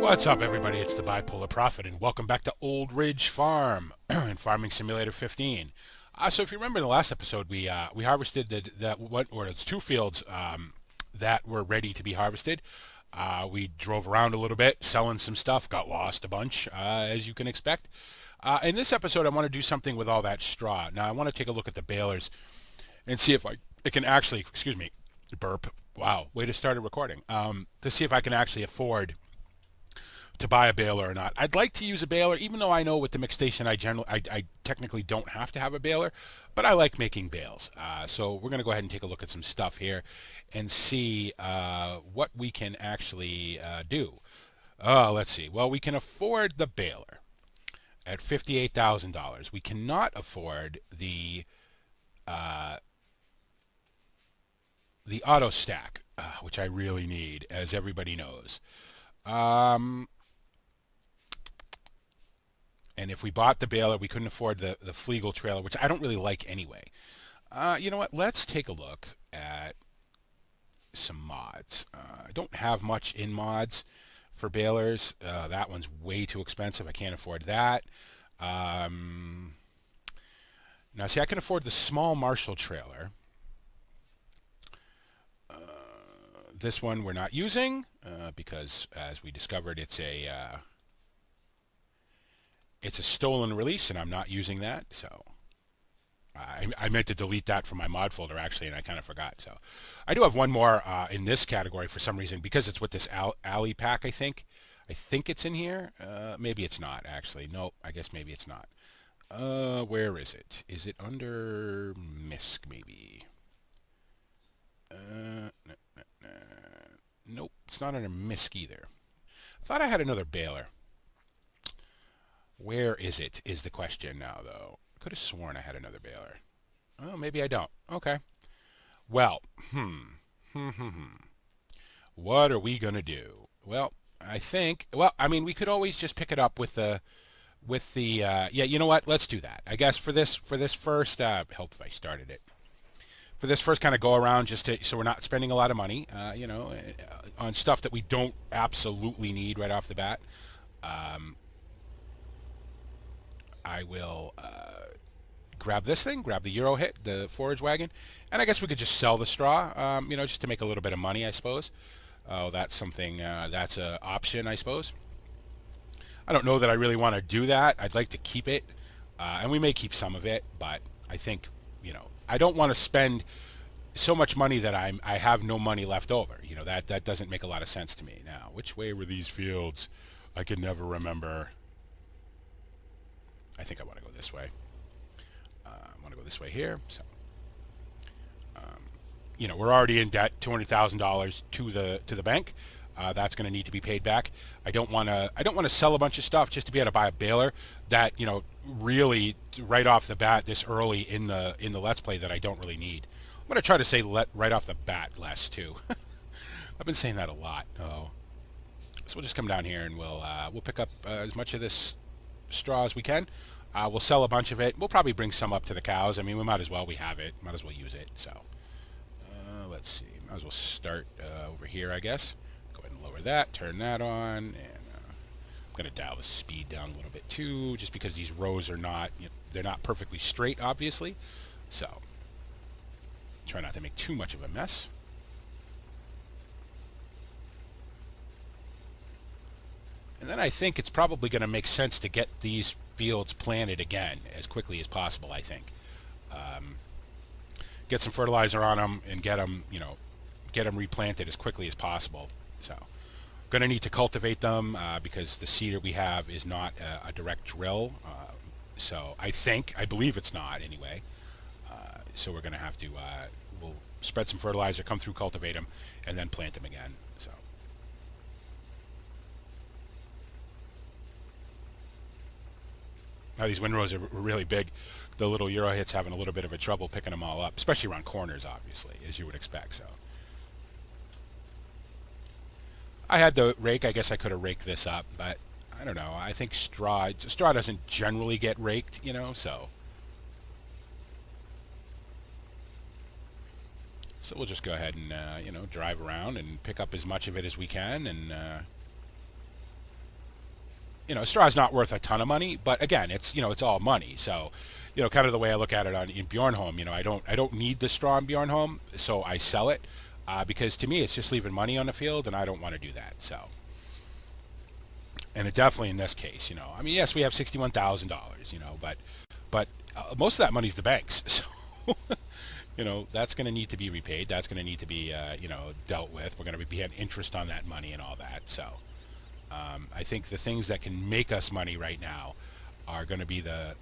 What's up, everybody? It's the Bipolar Prophet, and welcome back to Old Ridge Farm in Farming Simulator 15. So, if you remember in the last episode, we harvested it's two fields that were ready to be harvested. We drove around a little bit, selling some stuff, got lost a bunch, as you can expect. In this episode, I want to do something with all that straw. Now, I want to take a look at the balers and see if I can actually, excuse me, burp. Wow, way to start a recording. To see if I can actually afford to buy a baler or not. I'd like to use a baler, even though I know with the mix station I technically don't have to have a baler, but I like making bales. So we're going to go ahead and take a look at some stuff here and see what we can actually do. Let's see. Well, we can afford the baler at $58,000. We cannot afford the auto stack, which I really need, as everybody knows. And if we bought the baler, we couldn't afford the Flegel trailer, which I don't really like anyway. You know what? Let's take a look at some mods. I don't have much in mods for balers. That one's way too expensive. I can't afford that. Now, see, I can afford the small Marshall trailer. This one we're not using because, as we discovered, it's a stolen release, and I'm not using that. So I meant to delete that from my mod folder, actually, and I kind of forgot. So I do have one more in this category for some reason, because it's with this alley pack, I think. I think it's in here. Maybe it's not, actually. Nope, I guess maybe it's not. Where is it? Is it under MISC, maybe? Nope, it's not under MISC either. I thought I had another baler. Where is it, is the question now, though. I could have sworn I had another baler. Oh, maybe I don't. Okay. Well, what are we going to do? Well, I think, I mean, we could always just pick it up with the, yeah, you know what? Let's do that. I guess for this first, help if I started it. For this first kind of go around, so we're not spending a lot of money, on stuff that we don't absolutely need right off the bat. I will grab this thing, grab the Euro Hit, the forage wagon, and I guess we could just sell the straw, just to make a little bit of money, I suppose. Oh, that's something, that's an option, I suppose. I don't know that I really want to do that. I'd like to keep it, and we may keep some of it, but I think, I don't want to spend so much money that I have no money left over. That doesn't make a lot of sense to me. Now, which way were these fields? I can never remember. I think I want to go this way. I want to go this way here. So, we're already in debt, $200,000 to the bank. That's going to need to be paid back. I don't want to sell a bunch of stuff just to be able to buy a baler that, really right off the bat this early in the Let's Play that I don't really need. I'm going to try to say right off the bat less too. I've been saying that a lot. Oh, so we'll just come down here and we'll pick up as much of this straw as we can. We'll sell a bunch of it. We'll probably bring some up to the cows. I mean, we might as well. We have it. Might as well use it. So let's see. Might as well start over here, I guess. Go ahead and lower that. Turn that on. And I'm going to dial the speed down a little bit too, just because these rows are not, they're not perfectly straight, obviously. So try not to make too much of a mess. And then I think it's probably going to make sense to get these fields planted again as quickly as possible, I think. Get some fertilizer on them and get them replanted as quickly as possible. So going to need to cultivate them because the seeder we have is not a direct drill. So I believe it's not anyway. So we're going to have to, we'll spread some fertilizer, come through, cultivate them, and then plant them again. So. Now these windrows are really big. The little Euro Hit's having a little bit of a trouble picking them all up, especially around corners, obviously, as you would expect. So I had the rake. I guess I could have raked this up, but I don't know. I think straw doesn't generally get raked, so. So we'll just go ahead and, drive around and pick up as much of it as we can and straw's not worth a ton of money, but again, it's all money. So, kind of the way I look at it in Bjornholm, I don't need the straw in Bjornholm, so I sell it because to me it's just leaving money on the field, and I don't want to do that. So, and it definitely in this case, I mean, yes, we have $61,000, but most of that money's the banks, so. That's going to need to be repaid. That's going to need to be, dealt with. We're going to be paying interest on that money and all that. So I think the things that can make us money right now are going to be the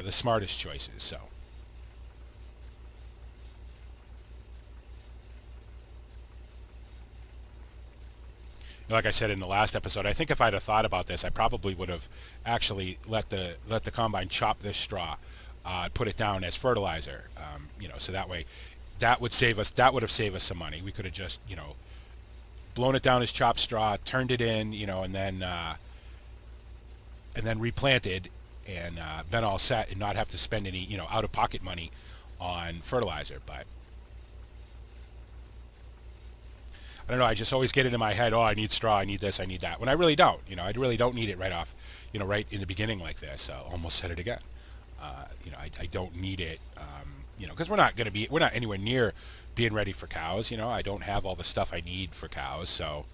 smartest choices. So. Like I said in the last episode, I think if I'd have thought about this, I probably would have actually let the combine chop this straw, put it down as fertilizer. So that way, that would save us. That would have saved us some money. We could have just blown it down as chopped straw, turned it in, and then replanted, and been all set, and not have to spend any out of pocket money on fertilizer. But I don't know. I just always get it in my head. Oh, I need straw. I need this. I need that. When I really don't. I really don't need it right off. Right in the beginning like this. So almost said it again. I don't need it. Because we're not anywhere near being ready for cows. I don't have all the stuff I need for cows. So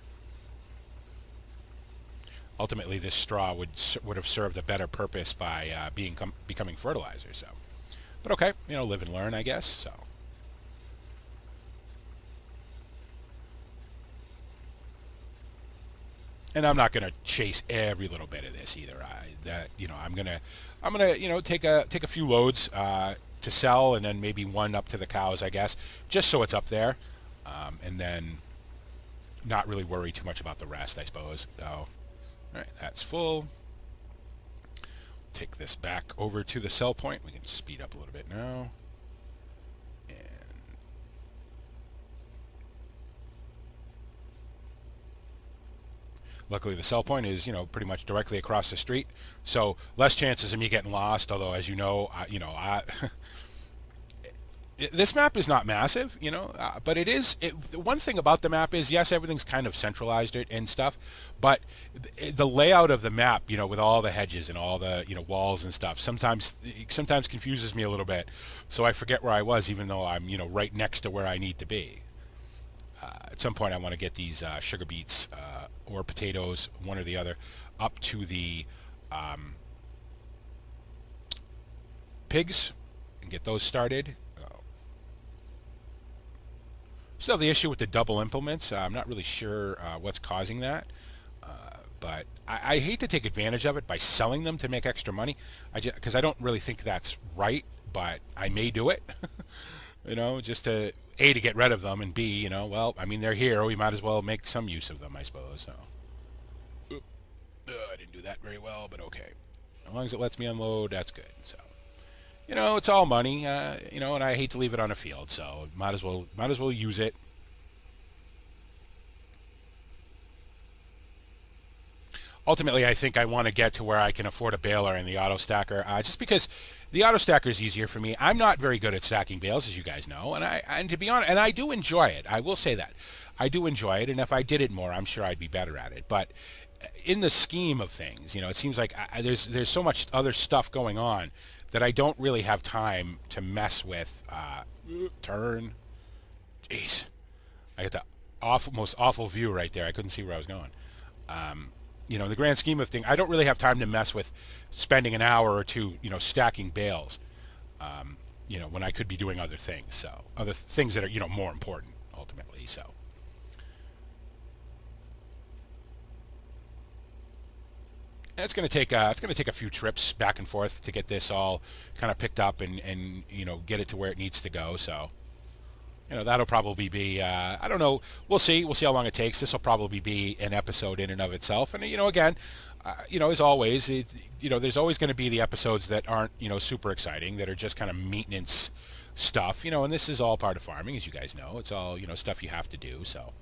ultimately, this straw would have served a better purpose by becoming fertilizer. So, but okay, live and learn, I guess. So. And I'm not going to chase every little bit of this either. I'm gonna take a few loads to sell, and then maybe one up to the cows, I guess, just so it's up there, and then not really worry too much about the rest, I suppose. So, all right, that's full. Take this back over to the sell point. We can speed up a little bit now. Luckily, the sell point is, pretty much directly across the street, so less chances of me getting lost. Although, as this map is not massive, but it is. One thing about the map is, yes, everything's kind of centralized and stuff, but the layout of the map, with all the hedges and all the, walls and stuff, sometimes confuses me a little bit. So I forget where I was, even though I'm, right next to where I need to be. At some point, I want to get these sugar beets or potatoes, one or the other, up to the pigs and get those started. Still, the issue with the double implements, I'm not really sure what's causing that. But I hate to take advantage of it by selling them to make extra money, because I don't really think that's right, but I may do it. Just to A, to get rid of them, and B, well, I mean, they're here. We might as well make some use of them, I suppose. So, I didn't do that very well, but okay. As long as it lets me unload, that's good. So, it's all money, and I hate to leave it on a field, so might as well use it. Ultimately, I think I want to get to where I can afford a baler and the auto stacker, just because the auto stacker is easier for me. I'm not very good at stacking bales, as you guys know, and to be honest, and I do enjoy it. I will say that I do enjoy it, and if I did it more, I'm sure I'd be better at it. But in the scheme of things, it seems like there's so much other stuff going on that I don't really have time to mess with. Turn, jeez, I got the most awful view right there. I couldn't see where I was going. In the grand scheme of things, I don't really have time to mess with spending an hour or two, stacking bales, when I could be doing other things. So other things that are, more important ultimately. So. And it's going to take a few trips back and forth to get this all kind of picked up and get it to where it needs to go. So. That'll probably be, I don't know, we'll see how long it takes. This will probably be an episode in and of itself. And, again, as always, there's always going to be the episodes that aren't, super exciting, that are just kind of maintenance stuff, and this is all part of farming, as you guys know. It's all, stuff you have to do, so.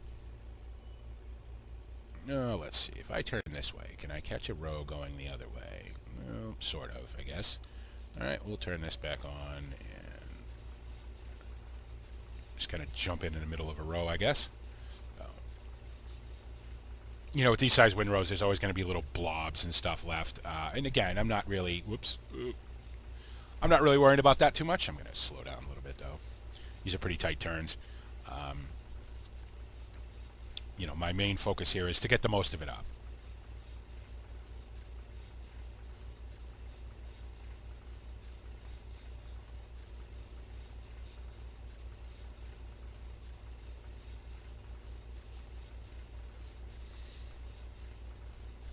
No, let's see. If I turn this way, can I catch a row going the other way? Well, sort of, I guess. All right, we'll turn this back on and just kind of jump in the middle of a row, I guess. with these size windrows, there's always going to be little blobs and stuff left. And again, I'm not really, I'm not really worried about that too much. I'm going to slow down a little bit though. These are pretty tight turns. My main focus here is to get the most of it up.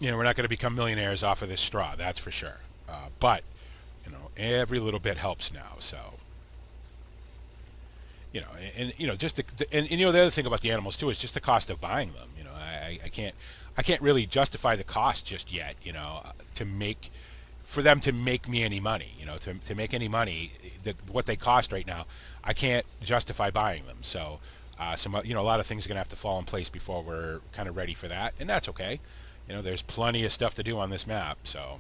We're not going to become millionaires off of this straw, that's for sure. But every little bit helps now. So, just the other thing about the animals too is just the cost of buying them. I can't really justify the cost just yet. For them to make me any money. To make any money, what they cost right now, I can't justify buying them. So, a lot of things are going to have to fall in place before we're kind of ready for that, and that's okay. There's plenty of stuff to do on this map, so.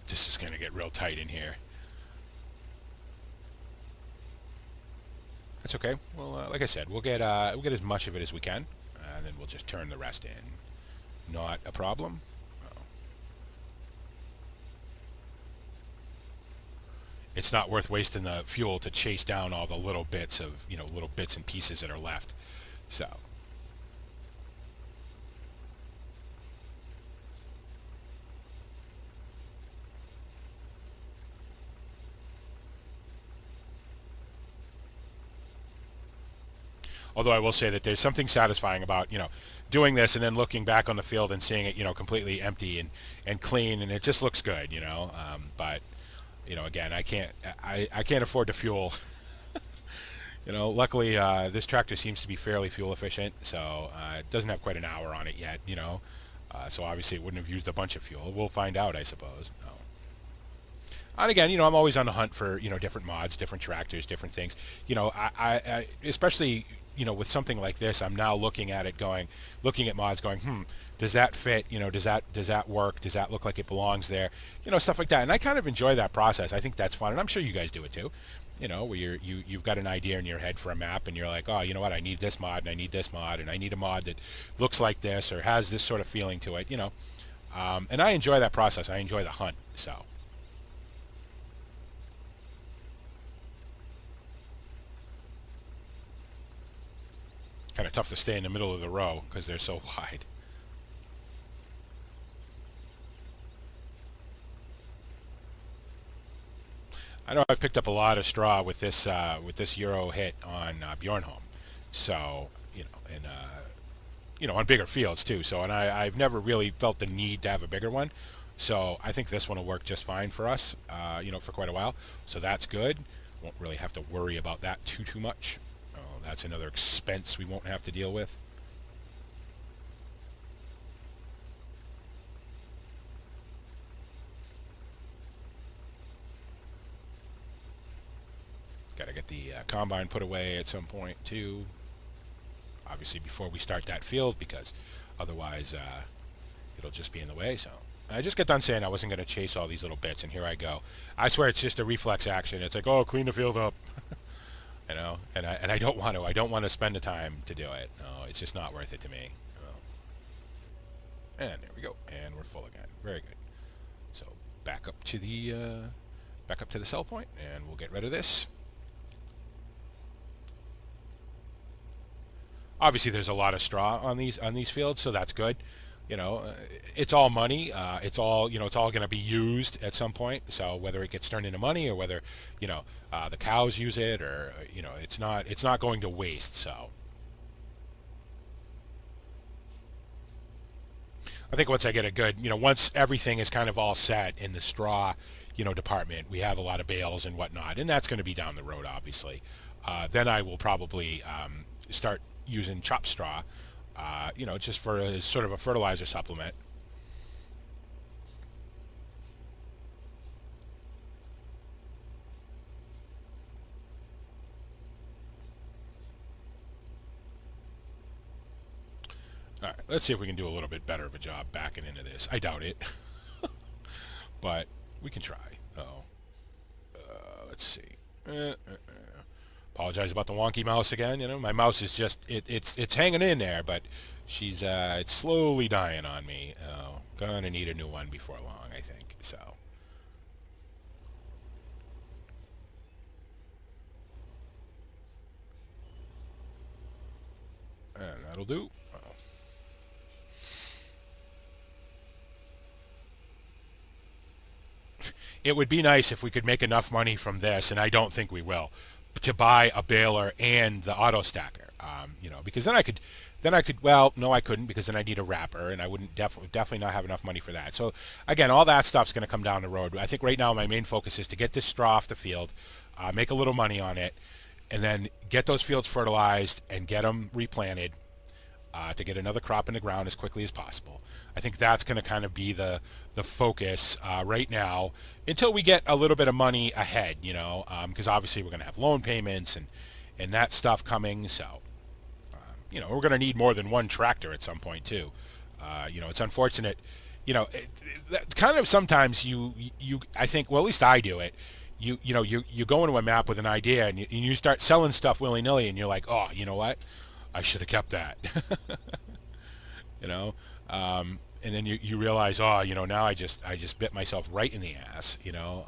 This is going to get real tight in here. That's okay. Well, like I said, we'll get as much of it as we can, and then we'll just turn the rest in. Not a problem. It's not worth wasting the fuel to chase down all the little bits of little bits and pieces that are left. So. Although I will say that there's something satisfying about, doing this and then looking back on the field and seeing it, completely empty and clean, and it just looks good, But, again, I can't afford to fuel. Luckily, this tractor seems to be fairly fuel efficient, so it doesn't have quite an hour on it yet, So obviously it wouldn't have used a bunch of fuel. We'll find out, I suppose. And again, I'm always on the hunt for, different mods, different tractors, different things. I especially, with something like this, I'm now looking at mods going, does that fit? Does that work? Does that look like it belongs there? Stuff like that. And I kind of enjoy that process. I think that's fun. And I'm sure you guys do it too. Where you've got an idea in your head for a map and you're like, oh, you know what? I need this mod and I need this mod and I need a mod that looks like this or has this sort of feeling to it, and I enjoy that process. I enjoy the hunt. So. Kind of tough to stay in the middle of the row because they're so wide. I know I've picked up a lot of straw with this Euro hit on Bjornholm, so and on bigger fields too. So I've never really felt the need to have a bigger one. So I think this one will work just fine for us, for quite a while. So that's good. Won't really have to worry about that too much. That's another expense we won't have to deal with. Got to get the combine put away at some point too. Obviously before we start that field, because otherwise it'll just be in the way. So I just got done saying I wasn't going to chase all these little bits, and here I go. I swear it's just a reflex action. It's like, oh, clean the field up. And I don't want to. I don't want to spend the time to do it. No, it's just not worth it to me. And there we go. And we're full again. Very good. So back up to the sell point, and we'll get rid of this. Obviously, there's a lot of straw on these fields, so that's good. It's all money. It's all going to be used at some point. So whether it gets turned into money or whether the cows use it, or it's not going to waste. So I think once I get a good, once everything is kind of all set in the straw, department, we have a lot of bales and whatnot, and that's going to be down the road, obviously. Then I will probably start using chop straw just for as sort of a fertilizer supplement. All right, let's see if we can do a little bit better of a job backing into this. I doubt it, but we can try. Oh, let's see. Apologize about the wonky mouse again. My mouse is just it's hanging in there, but it's slowly dying on me. Oh, gonna need a new one before long, I think. So. And that'll do. It would be nice if we could make enough money from this, and I don't think we will, to buy a baler and the auto stacker. Because well, no, I couldn't, because then I need a wrapper, and I wouldn't definitely not have enough money for that. So again, all that stuff's going to come down the road. I think right now my main focus is to get this straw off the field, make a little money on it, and then get those fields fertilized and get them replanted, to get another crop in the ground as quickly as possible. I think that's going to kind of be the focus right now until we get a little bit of money ahead, because obviously we're going to have loan payments and that stuff coming. So, we're going to need more than one tractor at some point too. It's unfortunate, kind of sometimes I think, well, at least I do it. You go into a map with an idea and you start selling stuff willy-nilly, and you're like, oh, you know what? I should have kept that. And then you realize, oh, now I just bit myself right in the ass. Now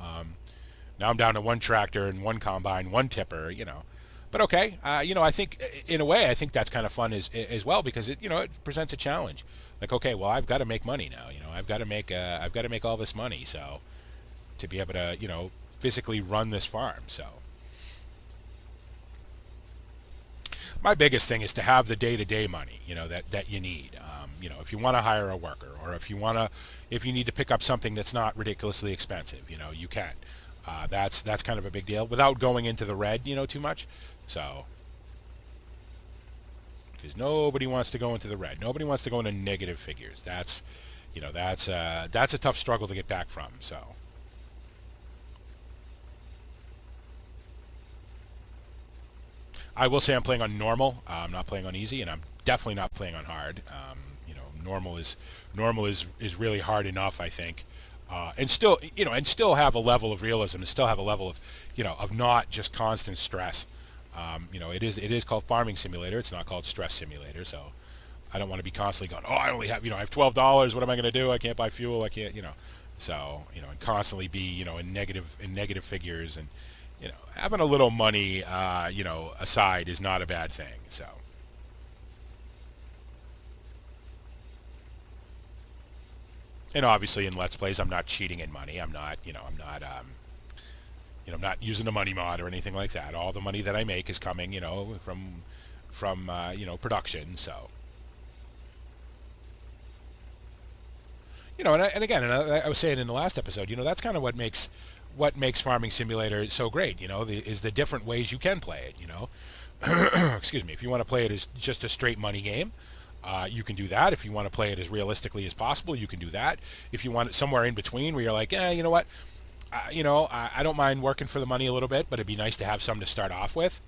I'm down to one tractor and one combine, one tipper. But okay, I think in a way I think that's kind of fun as well, because it presents a challenge. Like, okay, well, I've got to make money now. I've got to make all this money, so to be able to physically run this farm. So. My biggest thing is to have the day-to-day money, that you need. If you want to hire a worker, or if you need to pick up something that's not ridiculously expensive, you can. That's kind of a big deal without going into the red, too much. So, because nobody wants to go into the red. Nobody wants to go into negative figures. That's a tough struggle to get back from. So. I will say I'm playing on normal. I'm not playing on easy, and I'm definitely not playing on hard. Normal is really hard enough, I think, and still have a level of realism, and still have a level of of not just constant stress. It is called Farming Simulator. It's not called Stress Simulator. So I don't want to be constantly going, oh, I only have I have $12. What am I going to do? I can't buy fuel. I can't So and constantly be in negative figures, and having a little money, aside is not a bad thing. So. And obviously in Let's Plays, I'm not cheating in money. I'm not using a money mod or anything like that. All the money that I make is coming, from production. So. And again, I was saying in the last episode, that's kind of what makes Farming Simulator so great, is the different ways you can play it, Excuse me. If you want to play it as just a straight money game, you can do that. If you want to play it as realistically as possible, you can do that. If you want it somewhere in between where you're like, you know what, I don't mind working for the money a little bit, but it'd be nice to have some to start off with.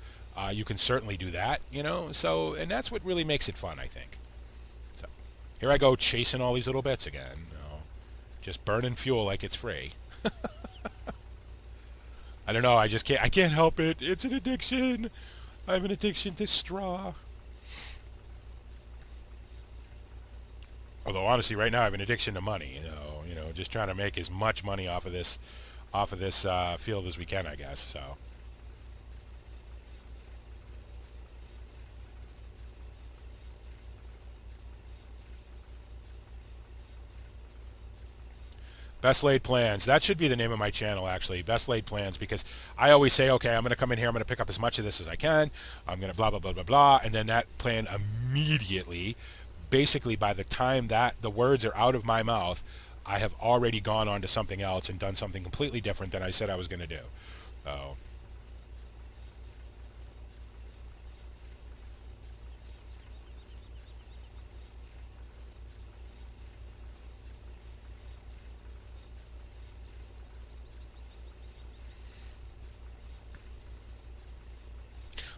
You can certainly do that, So, and that's what really makes it fun, I think. So, here I go chasing all these little bits again. Just burning fuel like it's free. I don't know. I can't help it. It's an addiction. I have an addiction to straw. Although honestly, right now I have an addiction to money. Just trying to make as much money off of this field as we can, I guess. So. Best Laid Plans. That should be the name of my channel, actually. Best Laid Plans, because I always say, okay, I'm going to come in here, I'm going to pick up as much of this as I can, I'm going to blah, blah, blah, blah, blah, and then that plan immediately, basically by the time that the words are out of my mouth, I have already gone on to something else and done something completely different than I said I was going to do. So.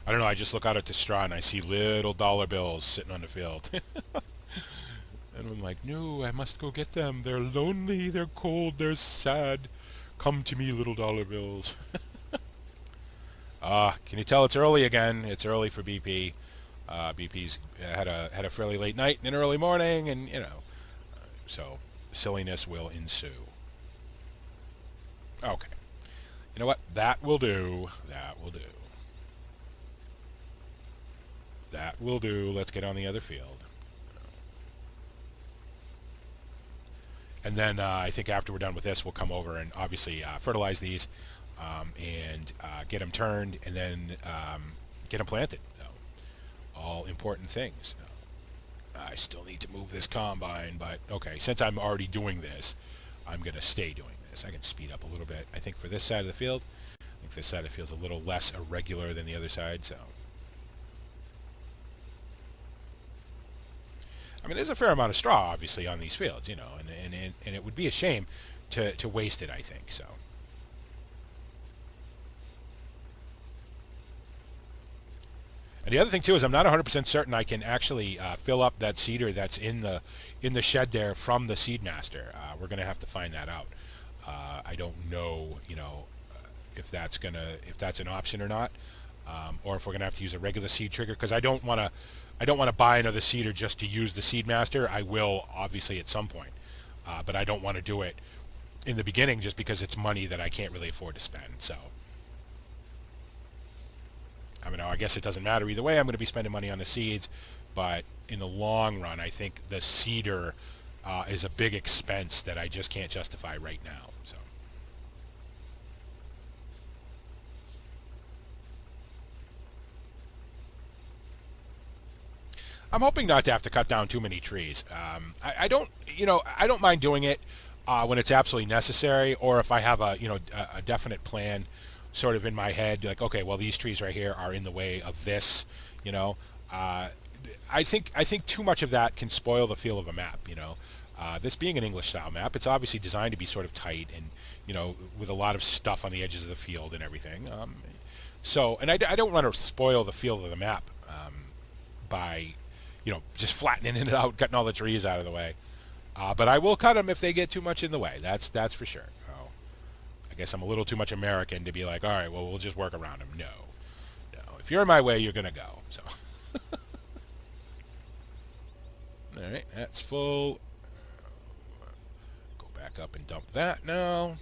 I don't know. I just look out at the straw and I see little dollar bills sitting on the field. And I'm like, no, I must go get them. They're lonely, they're cold, they're sad. Come to me, little dollar bills. Can you tell it's early again? It's early for BP. BP's had a fairly late night and an early morning, and so silliness will ensue. Okay, you know what? That will do. That will do. That will do. Let's get on the other field. And then I think after we're done with this, we'll come over and obviously fertilize these and get them turned, and then get them planted. So, all important things. I still need to move this combine, but okay, since I'm already doing this, I'm going to stay doing this. I can speed up a little bit. I think for this side of the field, I think this side of the field's a little less irregular than the other side, so. I mean, there's a fair amount of straw, obviously, on these fields, and it would be a shame to waste it, I think, so. And the other thing, too, is I'm not 100% certain I can actually fill up that seeder that's in the shed there from the Seedmaster. We're going to have to find that out. I don't know, if that's an option or not, or if we're going to have to use a regular seed trigger, because I don't want to buy another seeder just to use the Seedmaster. I will, obviously, at some point, but I don't want to do it in the beginning just because it's money that I can't really afford to spend. So, I mean, I guess it doesn't matter either way. I'm going to be spending money on the seeds, but in the long run, I think the seeder is a big expense that I just can't justify right now. So. I'm hoping not to have to cut down too many trees. I don't mind doing it when it's absolutely necessary, or if I have a definite plan sort of in my head, like, okay, well, these trees right here are in the way of this, I think too much of that can spoil the feel of a map, this being an English style map, it's obviously designed to be sort of tight and, with a lot of stuff on the edges of the field and everything. And I don't want to spoil the feel of the map by, just flattening it out, cutting all the trees out of the way. But I will cut them if they get too much in the way. That's for sure. I guess I'm a little too much American to be like, all right, well, we'll just work around them. No. If you're in my way, you're going to go. So. All right, that's full. Go back up and dump that now.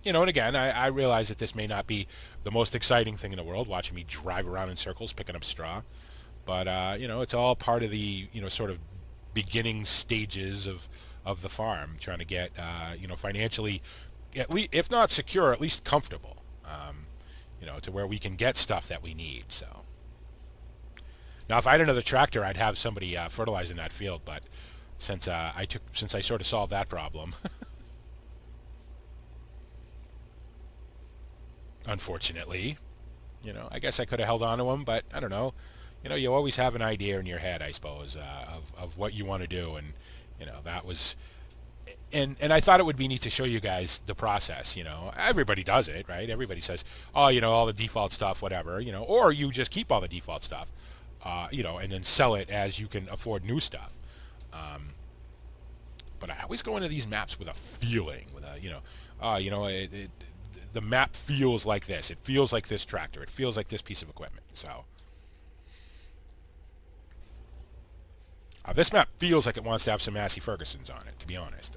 And again, I realize that this may not be the most exciting thing in the world, watching me drive around in circles picking up straw. But, it's all part of the, sort of beginning stages of the farm, trying to get, financially, at least, if not secure, at least comfortable, to where we can get stuff that we need. So now, if I had another tractor, I'd have somebody fertilizing that field. But since I sort of solved that problem, unfortunately, I guess I could have held on to them, but I don't know. You always have an idea in your head, I suppose, of what you want to do, and that was. And I thought it would be neat to show you guys the process. Everybody does it, right? Everybody says, oh, all the default stuff, whatever, or you just keep all the default stuff, and then sell it as you can afford new stuff. But I always go into these maps with a feeling, with a, the map feels like this. It feels like this tractor. It feels like this piece of equipment. So. This map feels like it wants to have some Massey Fergusons on it, to be honest.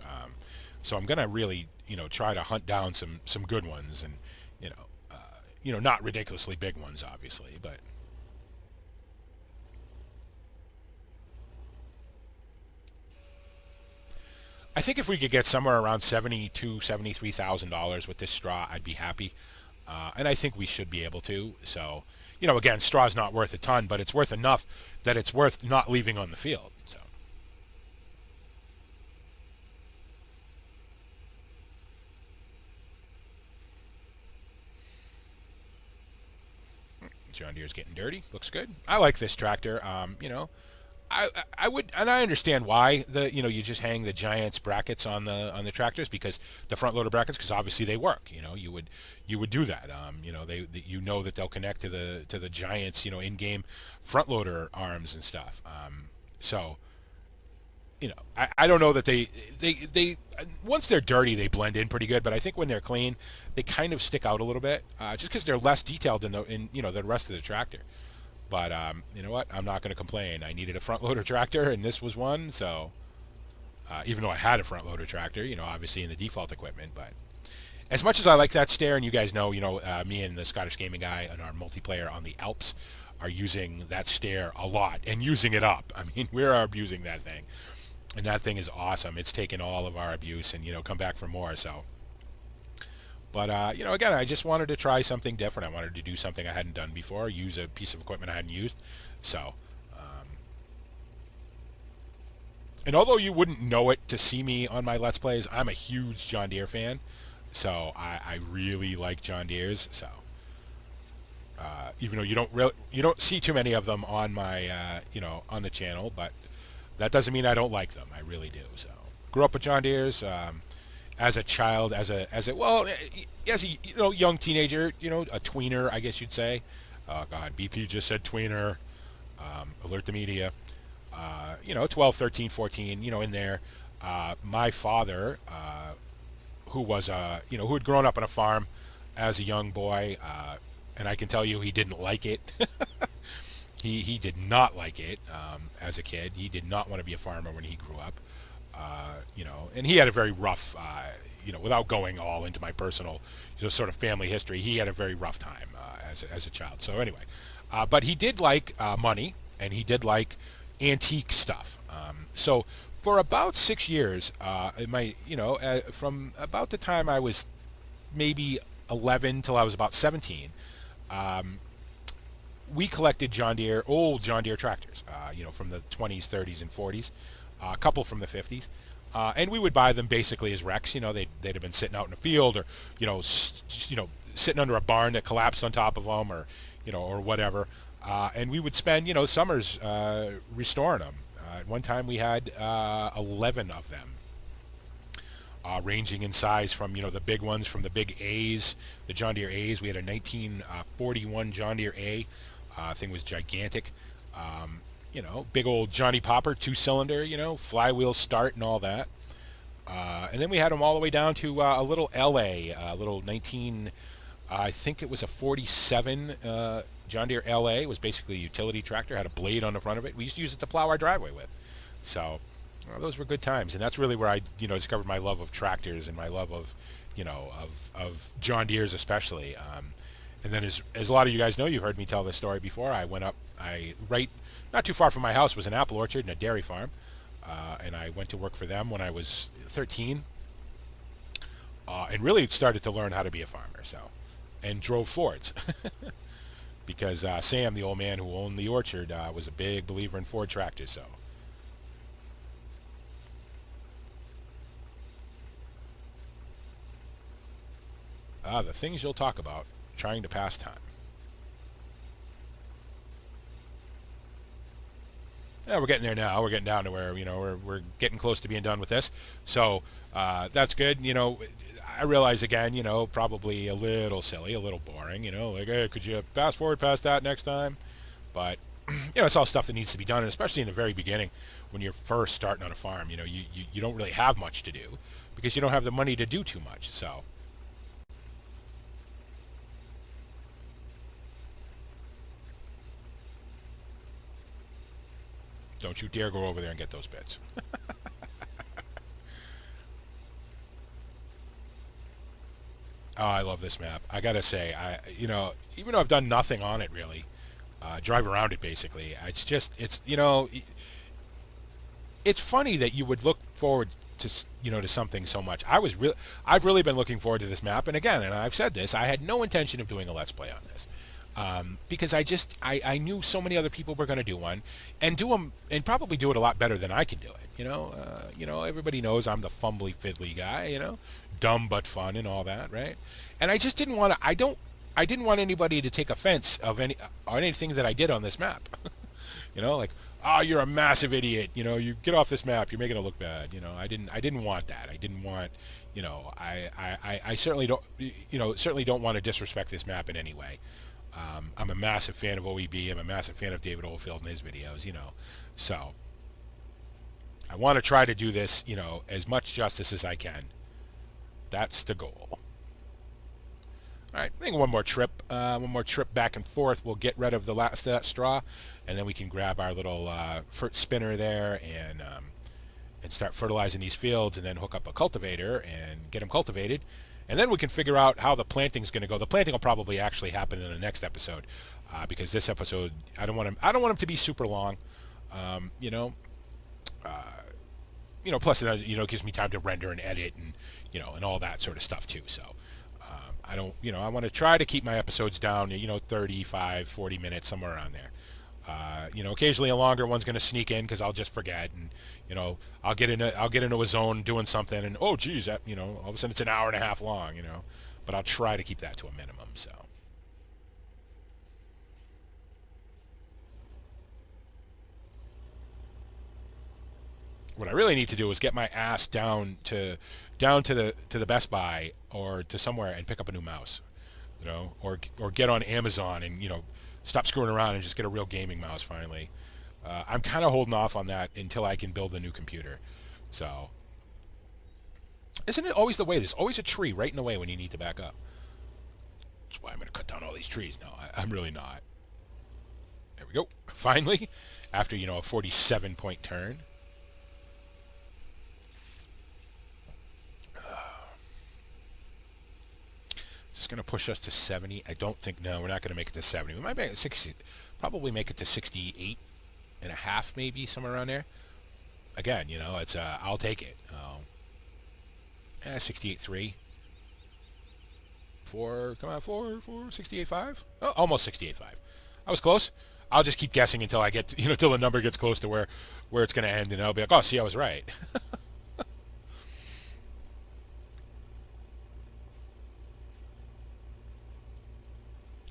So I'm gonna really, try to hunt down some good ones, and not ridiculously big ones, obviously, but. I think if we could get somewhere around $73,000 with this straw, I'd be happy, and I think we should be able to. So, again, straw's not worth a ton, but it's worth enough that it's worth not leaving on the field. So. John Deere's getting dirty. Looks good. I like this tractor. I would, and I understand why you just hang the Giants brackets on the tractors, because the front loader brackets, because obviously they work. You would do that. That they'll connect to the Giants in-game front loader arms and stuff. So I don't know that they once they're dirty they blend in pretty good, but I think when they're clean they kind of stick out a little bit, just because they're less detailed in the rest of the tractor. But you know what? I'm not going to complain. I needed a front loader tractor, and this was one. So even though I had a front loader tractor, obviously in the default equipment, but as much as I like that stair, and you guys know, me and the Scottish Gaming Guy and our multiplayer on the Alps are using that stair a lot and using it up. I mean, we're abusing that thing, and that thing is awesome. It's taken all of our abuse and come back for more. So. But, again, I just wanted to try something different. I wanted to do something I hadn't done before, use a piece of equipment I hadn't used. So, and although you wouldn't know it to see me on my Let's Plays, I'm a huge John Deere fan. So, I really like John Deere's. So, even though you don't see too many of them on my, on the channel, but that doesn't mean I don't like them. I really do. So, grew up with John Deere's. As a child, as a young teenager, a tweener, I guess you'd say. Oh God, BP just said tweener. Alert the media. 12, 13, 14, in there. My father, who had grown up on a farm as a young boy, and I can tell you he didn't like it. He did not like it as a kid. He did not want to be a farmer when he grew up. And he had a very rough, without going all into my personal sort of family history, he had a very rough time as a child. So anyway, but he did like money, and he did like antique stuff. So for about 6 years, from about the time I was maybe 11 till I was about 17, we collected old John Deere tractors, from the 20s, 30s, and 40s. A couple from the 50s, and we would buy them basically as wrecks. They'd have been sitting out in a field, or sitting under a barn that collapsed on top of them, or whatever. And we would spend summers restoring them. At one time we had 11 of them, ranging in size from the big ones, from the big A's, the John Deere A's. We had a 1941 John Deere A. Thing was gigantic. Big old Johnny Popper, 2-cylinder, flywheel start and all that. And then we had them all the way down to a little LA, a little I think it was a 47 John Deere LA. It was basically a utility tractor, had a blade on the front of it. We used to use it to plow our driveway with. So those were good times. And that's really where I, discovered my love of tractors and my love of, of John Deere's especially. And then as a lot of you guys know, you've heard me tell this story before, I went up, not too far from my house was an apple orchard and a dairy farm, and I went to work for them when I was 13, and really started to learn how to be a farmer, and drove Fords, because Sam, the old man who owned the orchard, was a big believer in Ford tractors, so. The things you'll talk about trying to pass time. Yeah, we're getting there now. We're getting down to where, we're getting close to being done with this. So that's good. I realize, again, probably a little silly, a little boring, like, hey, could you fast forward past that next time? But, it's all stuff that needs to be done, and especially in the very beginning when you're first starting on a farm, you don't really have much to do because you don't have the money to do too much. So. Don't you dare go over there and get those bits. Oh, I love this map. I gotta say, even though I've done nothing on it really, drive around it basically. It's funny that you would look forward to to something so much. I've really been looking forward to this map, and again, and I've said this, I had no intention of doing a Let's Play on this. Because I knew so many other people were going to do one, and do them, and probably do it a lot better than I can do it. Everybody knows I'm the fumbly fiddly guy. Dumb but fun and all that, right? And I just didn't want to. I didn't want anybody to take offense of anything that I did on this map. You know, like, oh, you're a massive idiot. You know, you get off this map. You're making it look bad. You know, I didn't want that. I didn't want, you know, I certainly don't, you know, certainly don't want to disrespect this map in any way. I'm a massive fan of OEB. I'm a massive fan of David Oldfield and his videos, you know. So I want to try to do this, you know, as much justice as I can. That's the goal. All right, I think one more trip back and forth. We'll get rid of the last of that straw, and then we can grab our little spinner there and start fertilizing these fields, and then hook up a cultivator and get them cultivated. And then we can figure out how the planting's going to go. The planting will probably actually happen in the next episode, because this episode I don't want him to be super long. You know, plus it gives me time to render and edit and and all that sort of stuff too. So I don't, I want to try to keep my episodes down, 35, 40 minutes, somewhere around there. Occasionally a longer one's going to sneak in because I'll just forget, and I'll get into a zone doing something, and oh geez, that, all of a sudden it's an hour and a half long, but I'll try to keep that to a minimum. So what I really need to do is get my ass down to the Best Buy or to somewhere and pick up a new mouse, or get on Amazon and stop screwing around and just get a real gaming mouse finally. I'm kind of holding off on that until I can build a new computer. So isn't it always the way? There's always a tree right in the way when you need to back up. That's why I'm going to cut down all these trees. No, I'm really not. There we go. Finally, after a 47-point turn. It's going to push us to 70. I don't think, no, we're not going to make it to 70. We might make it 60, probably make it to 68 and a half, maybe, somewhere around there. Again, it's, I'll take it. 68.3. 68.5? Oh, almost 68.5. I was close. I'll just keep guessing until I get, till the number gets close to where it's going to end, and I'll be like, oh, see, I was right.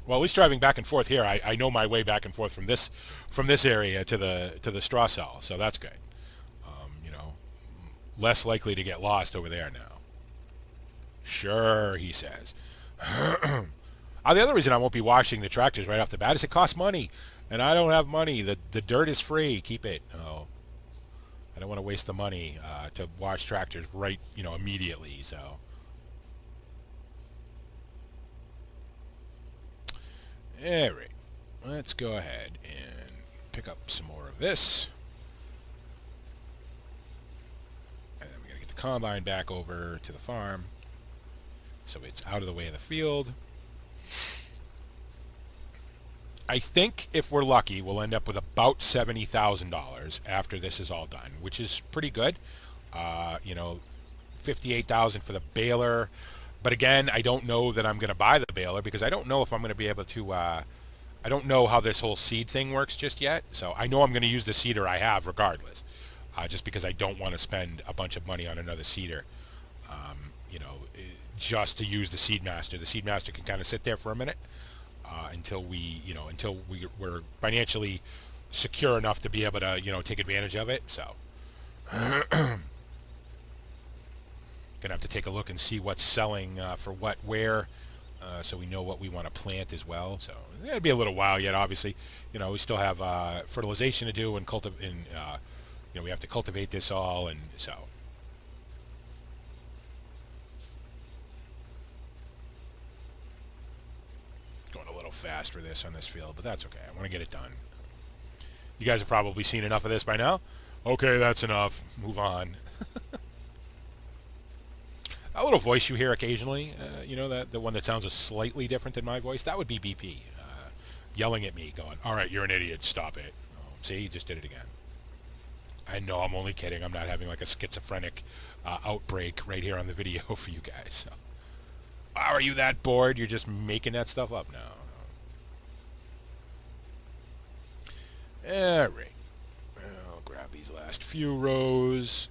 Well, at least driving back and forth here, I know my way back and forth from this area to the straw cell, so that's good. Less likely to get lost over there now. Sure, he says. The other reason I won't be washing the tractors right off the bat is it costs money, and I don't have money. The dirt is free. Keep it. Oh, I don't want to waste the money to wash tractors right, immediately. So. All right, let's go ahead and pick up some more of this. And then we got to get the combine back over to the farm so it's out of the way of the field. I think if we're lucky, we'll end up with about $70,000 after this is all done, which is pretty good. $58,000 for the baler. But again, I don't know that I'm going to buy the baler because I don't know if I'm going to be able to, I don't know how this whole seed thing works just yet. So I know I'm going to use the seeder I have regardless, just because I don't want to spend a bunch of money on another seeder, just to use the Seedmaster. The Seedmaster can kind of sit there for a minute until we're financially secure enough to be able to, take advantage of it. So. Gonna have to take a look and see what's selling for what where, so we know what we want to plant as well. So it'll be a little while yet. Obviously, we still have fertilization to do and we have to cultivate this all, and so. Going a little fast for this on this field, but that's okay. I want to get it done. You guys have probably seen enough of this by now. Okay, that's enough. Move on. That little voice you hear occasionally, that the one that sounds slightly different than my voice, that would be BP yelling at me, going, "All right, you're an idiot. Stop it." Oh, see, he just did it again. I know, I'm only kidding. I'm not having like a schizophrenic outbreak right here on the video for you guys. So. Are you that bored? You're just making that stuff up now. All right. I'll grab these last few rows.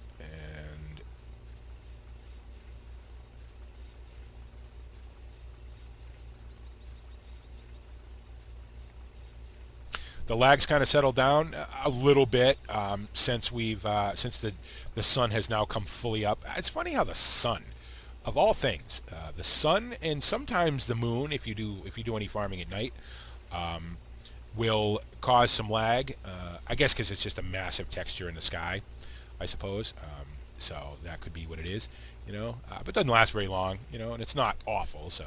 The lag's kind of settled down a little bit since since the sun has now come fully up. It's funny how the sun, of all things, the sun and sometimes the moon, if you do any farming at night, will cause some lag. I guess because it's just a massive texture in the sky, I suppose. So that could be what it is, but it doesn't last very long, and it's not awful, so.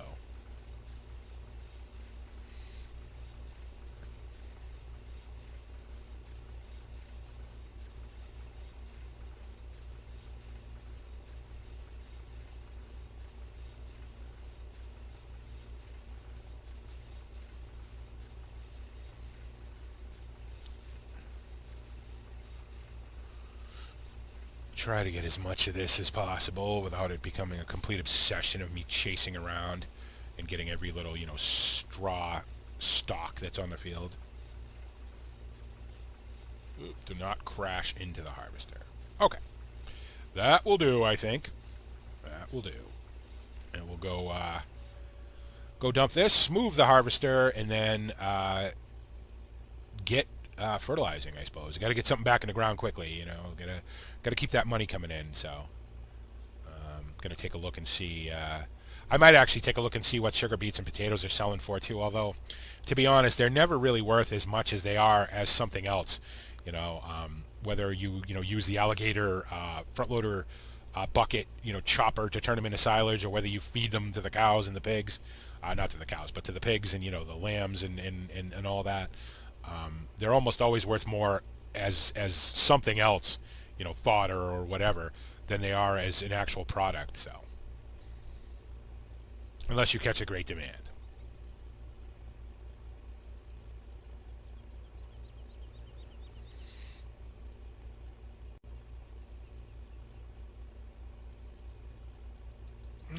Try to get as much of this as possible without it becoming a complete obsession of me chasing around and getting every little, straw stalk that's on the field. Oop, do not crash into the harvester. Okay. That will do, I think. That will do. And we'll go dump this, move the harvester, and then get fertilizing, I suppose. Got to get something back in the ground quickly, Got to keep that money coming in, so going to take a look and see. I might actually take a look and see what sugar beets and potatoes are selling for too, although to be honest, they're never really worth as much as they are as something else. Whether you use the alligator front loader bucket chopper to turn them into silage, or whether you feed them to the cows and the pigs, not to the cows but to the pigs and the lambs and all that, they're almost always worth more as something else, fodder or whatever, than they are as an actual product. So unless you catch a great demand.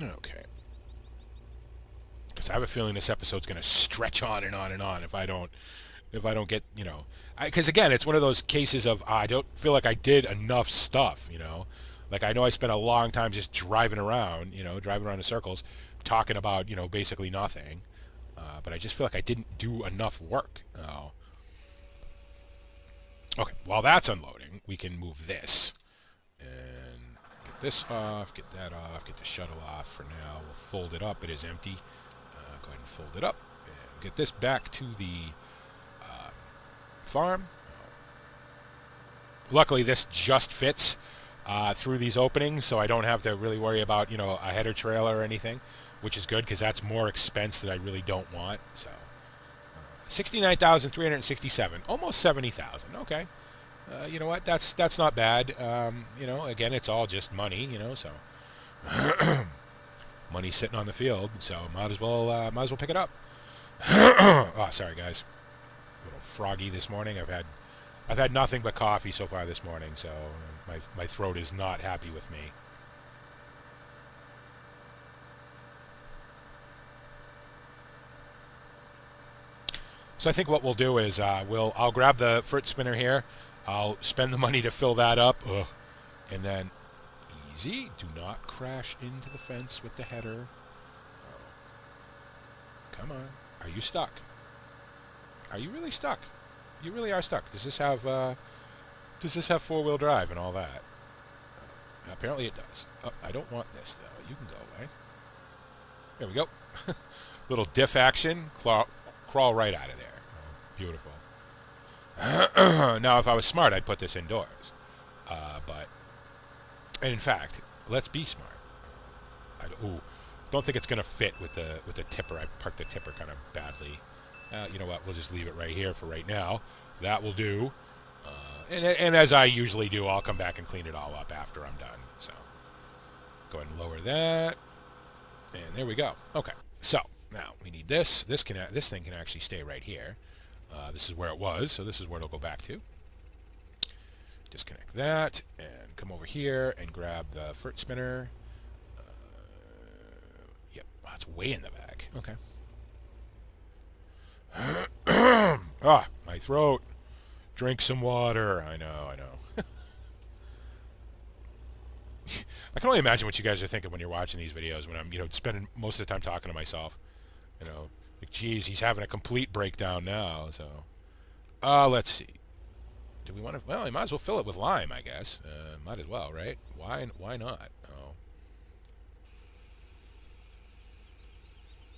Okay. Because I have a feeling this episode's going to stretch on and on and on if I don't get, because again, it's one of those cases of I don't feel like I did enough stuff, Like I know I spent a long time just driving around in circles, talking about, basically nothing. But I just feel like I didn't do enough work. Okay, while that's unloading, we can move this. And get this off, get that off, get the shuttle off for now. We'll fold it up. It is empty. Go ahead and fold it up. And get this back to the farm. Luckily, this just fits through these openings, so I don't have to really worry about, a header trailer or anything, which is good because that's more expense that I really don't want. So, 69,367, almost 70,000. Okay, you know what? That's not bad. Again, it's all just money, so money sitting on the field, so might as well pick it up. Oh, sorry guys, a little froggy this morning. I've had nothing but coffee so far this morning, so my throat is not happy with me. So I think what we'll do is I'll grab the fruit spinner here. I'll spend the money to fill that up, and then easy. Do not crash into the fence with the header. Come on, are you stuck? Are you really stuck? You really are stuck. Does this have four-wheel drive and all that? Apparently it does. Oh, I don't want this though. You can go away. There we go. Little diff action. Crawl right out of there. Oh, beautiful. Now, if I was smart, I'd put this indoors. But in fact, let's be smart. Don't think it's gonna fit with the tipper. I parked the tipper kind of badly. You know what? We'll just leave it right here for right now. That will do. And as I usually do, I'll come back and clean it all up after I'm done. So go ahead and lower that. And there we go. Okay. So now we need this. This thing can actually stay right here. This is where it was, so this is where it'll go back to. Disconnect that and come over here and grab the fruit spinner. Yep, that's way in the back. Okay. Ah, my throat. Drink some water. I know. I can only imagine what you guys are thinking when you're watching these videos, when I'm, spending most of the time talking to myself. Like, geez, he's having a complete breakdown now, so. Let's see. Do we want to? Well, I might as well fill it with lime, I guess. Might as well, right? Why not? Oh,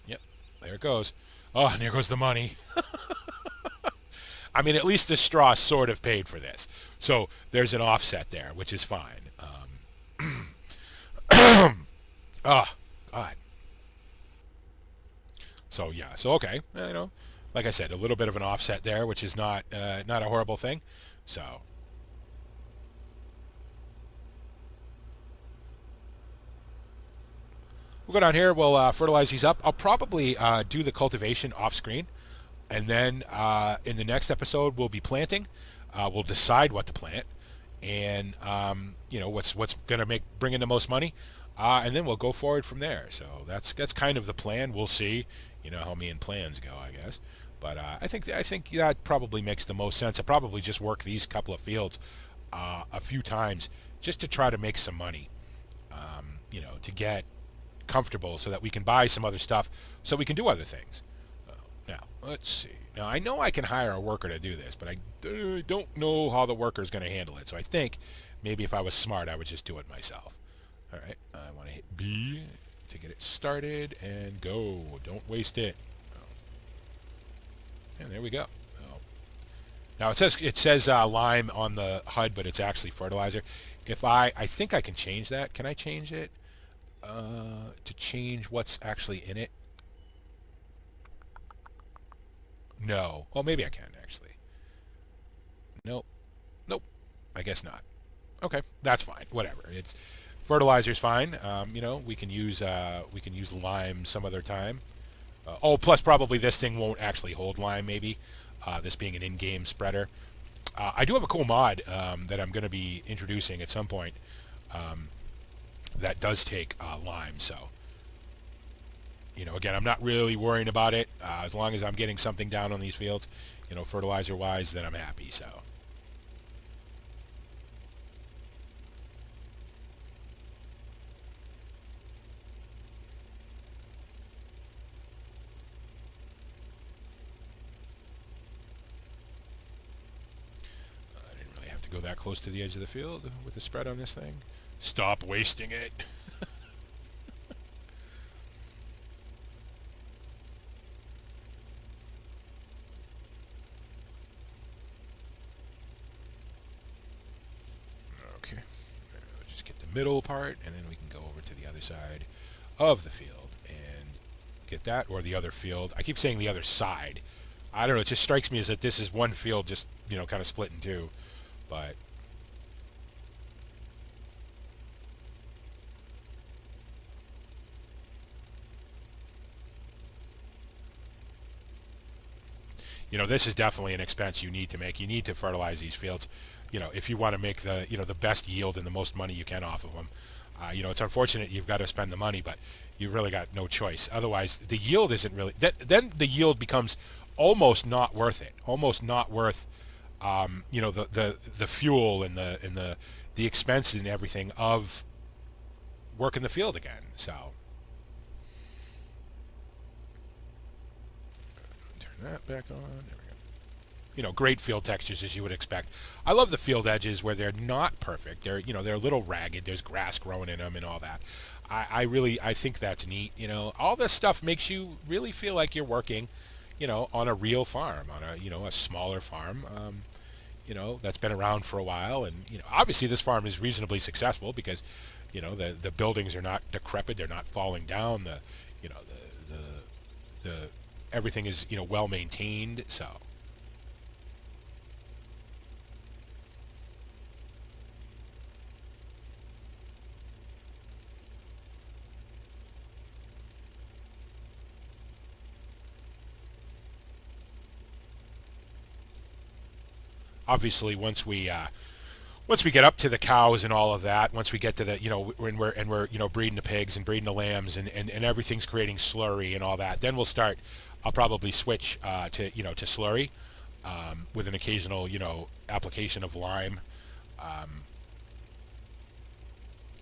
yep. There it goes. Oh, and there goes the money. I mean, at least the straw sort of paid for this. So there's an offset there, which is fine. Oh, God. So yeah. So okay. Like I said, a little bit of an offset there, which is not a horrible thing. So we'll go down here. We'll fertilize these up. I'll probably do the cultivation off screen, and then in the next episode we'll be planting. We'll decide what to plant, and what's going to bring in the most money, and then we'll go forward from there. So that's kind of the plan. We'll see. You know how me and plans go, I guess. But I think that probably makes the most sense. I probably just work these couple of fields a few times just to try to make some money. To get comfortable so that we can buy some other stuff so we can do other things. Now, let's see. Now, I know I can hire a worker to do this, but I don't know how the worker is going to handle it. So I think maybe if I was smart, I would just do it myself. All right. I want to hit B to get it started and go. Don't waste it. And there we go. Oh. Now it says lime on the HUD, but it's actually fertilizer. If I think I can change that. Can I change it? To change what's actually in it? No. Well, maybe I can actually. Nope. Nope. I guess not. Okay, that's fine. Whatever. It's fertilizer's fine. We can use lime some other time. Plus probably this thing won't actually hold lime. Maybe this being an in-game spreader. I do have a cool mod that I'm going to be introducing at some point. That does take lime. So, again, I'm not really worrying about it. As long as I'm getting something down on these fields, fertilizer-wise, then I'm happy. So. I didn't really have to go that close to the edge of the field with the spread on this thing. Stop wasting it. Okay. Just get the middle part, and then we can go over to the other side of the field and get that, or the other field. I keep saying the other side. I don't know. It just strikes me as that this is one field just, kind of split in two. But this is definitely an expense you need to make. You need to fertilize these fields, if you want to make the best yield and the most money you can off of them. It's unfortunate you've got to spend the money, but you've really got no choice. Otherwise, the yield isn't really. Then the yield becomes almost not worth it. Almost not worth, the fuel and the expense and everything of working the field again. So turn that back on. There we go. Great field textures as you would expect. I love the field edges where they're not perfect. They're a little ragged. There's grass growing in them and all that. I think that's neat. All this stuff makes you really feel like you're working, on a real farm, on a smaller farm, that's been around for a while. And, obviously this farm is reasonably successful because, the buildings are not decrepit. They're not falling down. The everything is, well maintained. So. Obviously, once we get up to the cows and all of that, once we get to the when we're breeding the pigs and breeding the lambs and everything's creating slurry and all that, then we'll start. I'll probably switch to slurry with an occasional application of lime.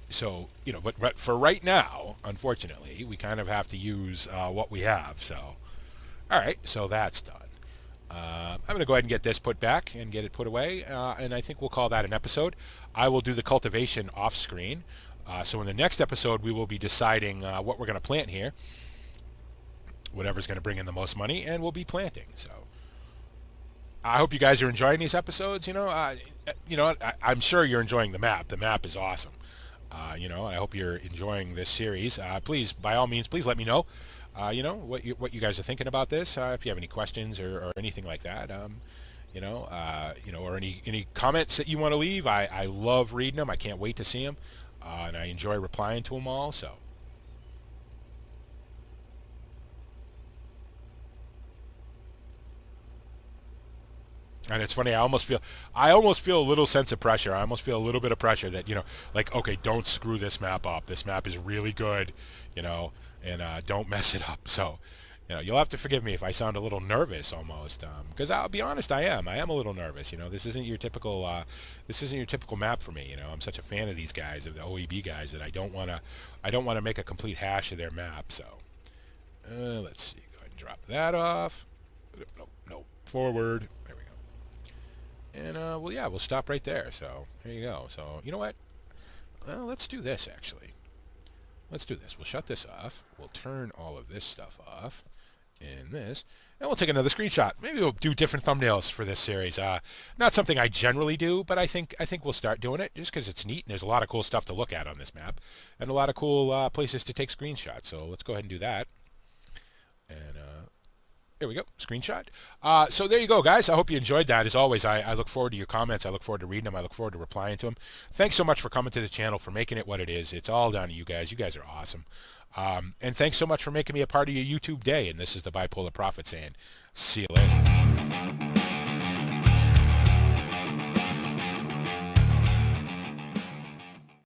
So but for right now, unfortunately, we kind of have to use what we have. So all right, so that's done. I'm going to go ahead and get this put back and get it put away, and I think we'll call that an episode. I will do the cultivation off screen. So in the next episode, we will be deciding what we're going to plant here, whatever's going to bring in the most money, and we'll be planting. So I hope you guys are enjoying these episodes. I'm sure you're enjoying the map. The map is awesome. I hope you're enjoying this series. Please, by all means, please let me know. What you guys are thinking about this. If you have any questions or anything like that. Or any comments that you want to leave. I love reading them. I can't wait to see them, and I enjoy replying to them all. So. And it's funny. I almost feel a little sense of pressure. I almost feel a little bit of pressure that like, okay, don't screw this map up. This map is really good, and don't mess it up. So, you'll have to forgive me if I sound a little nervous almost, because I'll be honest, I am a little nervous. This isn't your typical map for me. I'm such a fan of these guys, of the OEB guys, that I don't want to make a complete hash of their map. So, let's see. Go ahead and drop that off. No, forward. There we go. And we'll stop right there. So there you go. So you know what? Well, let's do this actually. Let's do this. We'll shut this off. We'll turn all of this stuff off in this, and we'll take another screenshot. Maybe we'll do different thumbnails for this series. Not something I generally do, but I think we'll start doing it just because it's neat and there's a lot of cool stuff to look at on this map, and a lot of cool places to take screenshots. So let's go ahead and do that. And there we go, screenshot. So there you go, guys. I hope you enjoyed that. As always, I look forward to your comments. I look forward to reading them. I look forward to replying to them. Thanks so much for coming to the channel, for making it what it is. It's all down to you guys. You guys are awesome. And thanks so much for making me a part of your YouTube day. And this is the Bipolar Prophet saying, see you later.